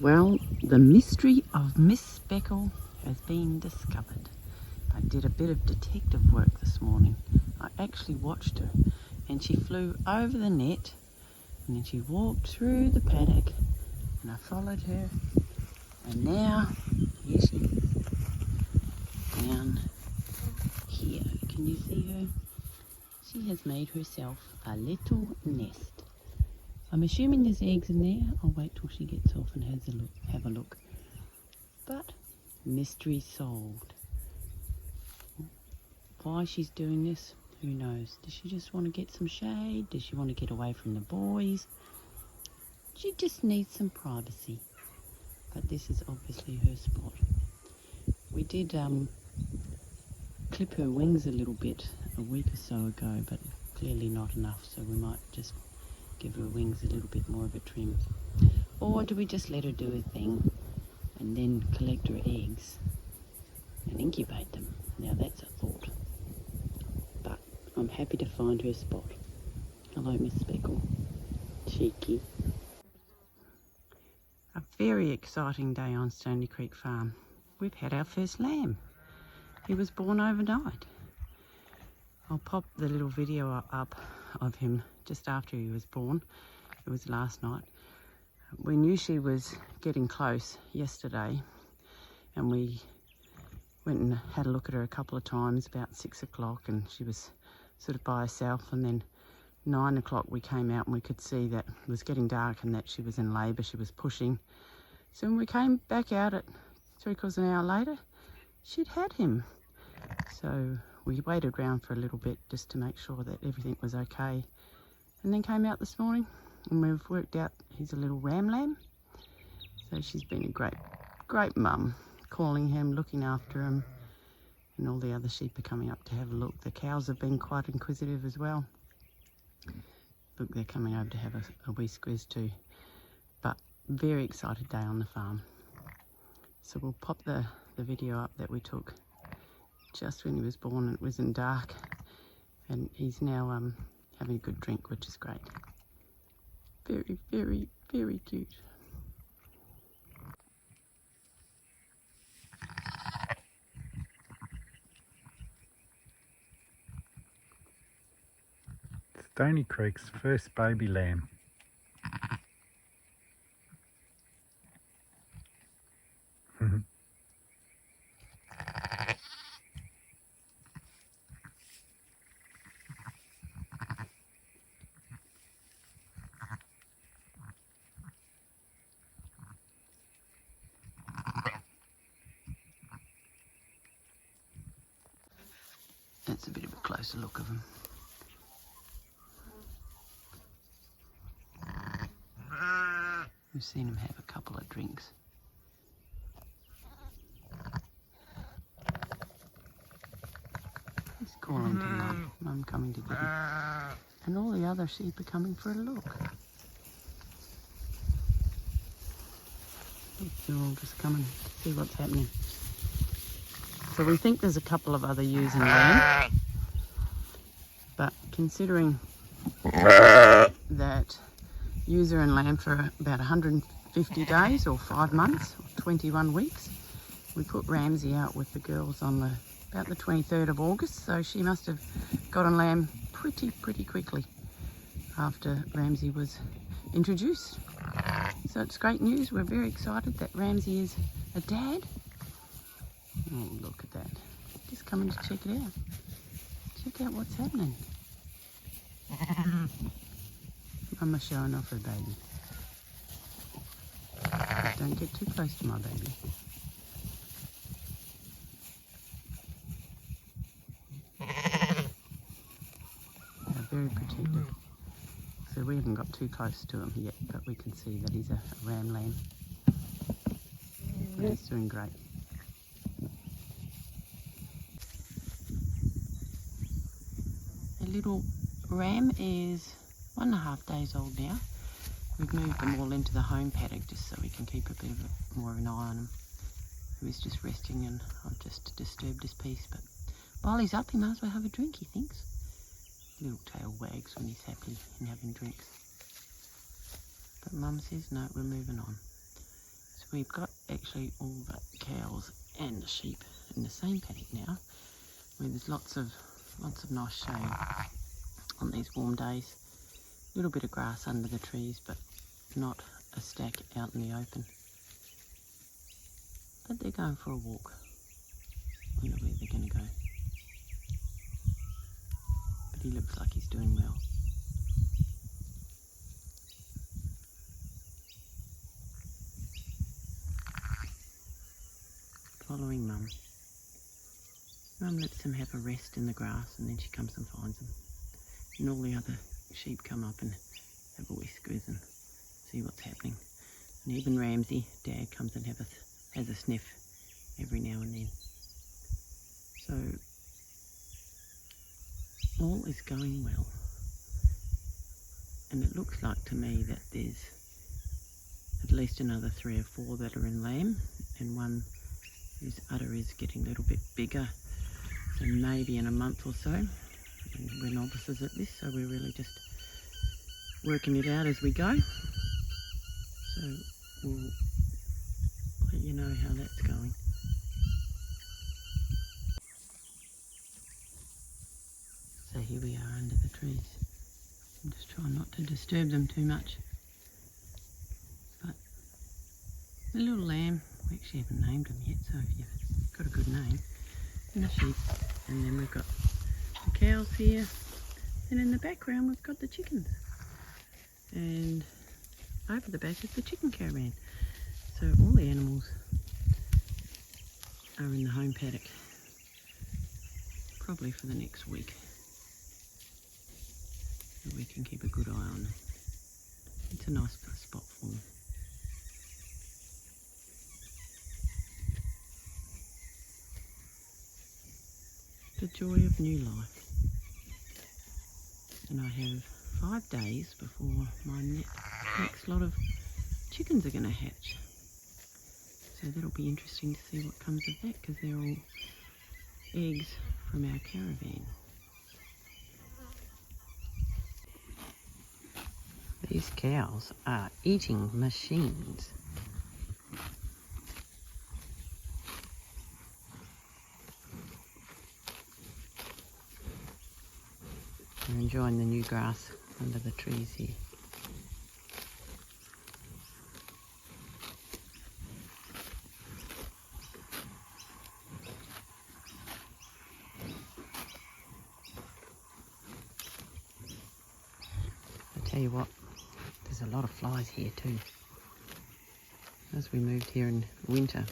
Well, the mystery of Miss Speckle has been discovered. I did a bit of detective work this morning. I actually watched her, and she flew over the net, and then she walked through the paddock, and I followed her, and now here she is, down here. Can you see her? She has made herself a little nest. I'm assuming there's eggs in there. I'll wait till she gets off and have a look. But mystery solved. Why she's doing this, who knows? Does she just want to get some shade? Does she want to get away from the boys? She just needs some privacy. But this is obviously her spot. We did clip her wings a little bit a week or so ago, but clearly not enough, so we might just give her wings a little bit more of a trim. Or do we just let her do her thing and then collect her eggs and incubate them? Now that's a thought. But I'm happy to find her spot. Hello, Miss Speckle. Cheeky. A very exciting day on Stony Creek Farm. We've had our first lamb. He was born overnight. I'll pop the little video up of him just after he was born. It was last night. We knew she was getting close yesterday, and we went and had a look at her a couple of times about 6 o'clock, and she was sort of by herself, and then 9 o'clock we came out and we could see that it was getting dark and that she was in labour. She was pushing. So when we came back out at 3/4 an hour later, she'd had him. So we waited around for a little bit just to make sure that everything was okay, and then came out this morning and we've worked out he's a little ram lamb. So she's been a great mum, calling him, looking after him, and all the other sheep are coming up to have a look. The cows have been quite inquisitive as well. Look, they're coming over to have a wee squeeze too. But very excited day on the farm. So we'll pop the video up that we took just when he was born, and it was in dark, and he's now having a good drink, which is great. Very, very, very cute. Stony Creek's first baby lamb. That's a bit of a closer look of him. We've seen him have a couple of drinks. He's calling to Mum. Mum coming to get him. And all the other sheep are coming for a look. They're all just coming to see what's happening. So we think there's a couple of other ewes and lamb. But considering that ewes are in lamb for about 150 days or 5 months or 21 weeks, we put Ramsey out with the girls on about the 23rd of August, so she must have got on lamb pretty quickly after Ramsey was introduced. So it's great news. We're very excited that Ramsey is a dad. Oh, look at that. Just coming to check it out. Check out what's happening. Mama's showing off her baby. But don't get too close to my baby. They're very protective. So we haven't got too close to him yet, but we can see that he's a ram lamb. But he's doing great. The little ram is 1.5 days old now. We've moved them all into the home paddock just so we can keep a bit more of an eye on him. He was just resting and I've just disturbed his peace, but while he's up he might as well have a drink, he thinks. Little tail wags when he's happy and having drinks. But Mum says no, we're moving on. we've got actually all the cows and the sheep in the same paddock now, where there's lots of nice shade on these warm days. A little bit of grass under the trees, but not a stack out in the open. But they're going for a walk. I wonder where they're going to go. But he looks like he's doing well. Following Mum. Mum lets them have a rest in the grass and then she comes and finds them. And all the other sheep come up and have a whiskers and see what's happening. And even Ramsey, Dad, comes and has a sniff every now and then. So all is going well. And it looks like to me that there's at least another 3 or 4 that are in lamb, and one whose udder is getting a little bit bigger. So maybe in a month or so. And we're novices at this, so we're really just working it out as we go. So we'll let you know how that's going. So here we are under the trees. I'm just trying not to disturb them too much. But the little lamb, we actually haven't named them yet, so if you've got a good name. And the sheep. And then we've got the cows here. And in the background we've got the chickens. And over the back is the chicken caravan. So all the animals are in the home paddock. Probably for the next week. So we can keep a good eye on them. It's a nice spot for them. The joy of new life. And I have 5 days before my next lot of chickens are going to hatch. So that'll be interesting to see what comes of that, because they're all eggs from our caravan. These cows are eating machines. They're enjoying the new grass under the trees here. I tell you what, there's a lot of flies here too. As we moved here in winter,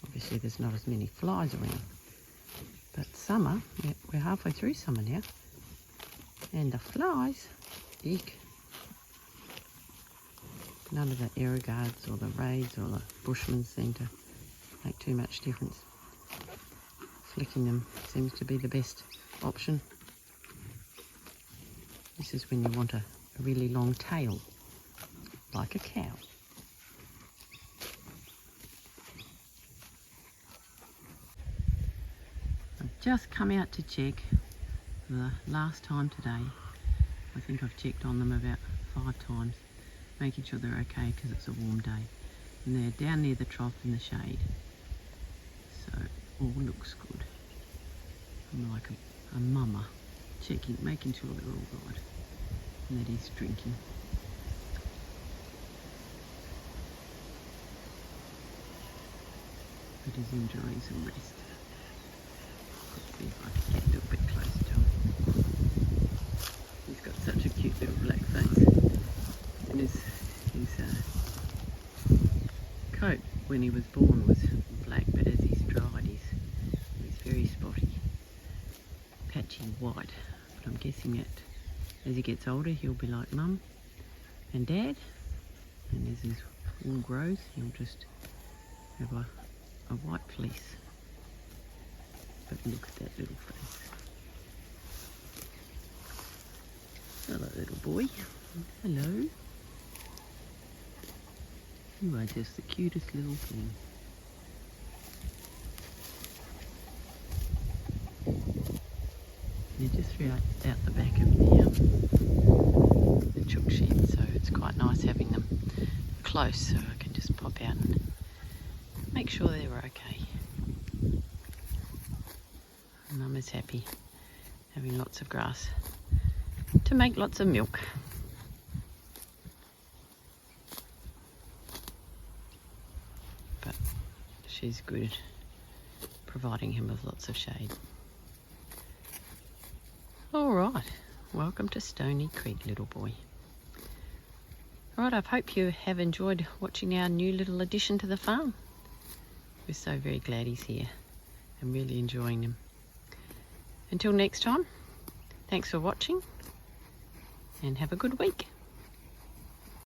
obviously there's not as many flies around. But summer, we're halfway through summer now. And the flies, eek. None of the aeroguards or the raids or the bushmen seem to make too much difference. Flicking them seems to be the best option. This is when you want a really long tail, like a cow. I've just come out to check for the last time today. I think I've checked on them about 5 times, making sure they're okay because it's a warm day. And they're down near the trough in the shade. So all looks good. I'm like a mama, checking, making sure they're all right. And that he's drinking. But he's enjoying some rest. See if I can get a little bit closer to him. He's got such a cute little black face. And his coat when he was born was black, but as he's dried he's very spotty, patchy white. But I'm guessing that as he gets older he'll be like Mum and Dad, and as his wool grows he'll just have a white fleece. But look at that little face. Hello, little boy. Hello. You are just the cutest little thing. They're just out the back of the chook shed, so it's quite nice having them close so I can just just pop out and make sure they were okay. Mum is happy, having lots of grass to make lots of milk. But she's good, providing him with lots of shade. All right, welcome to Stony Creek, little boy. All right, I hope you have enjoyed watching our new little addition to the farm. We're so very glad he's here and really enjoying him. Until next time, thanks for watching and have a good week.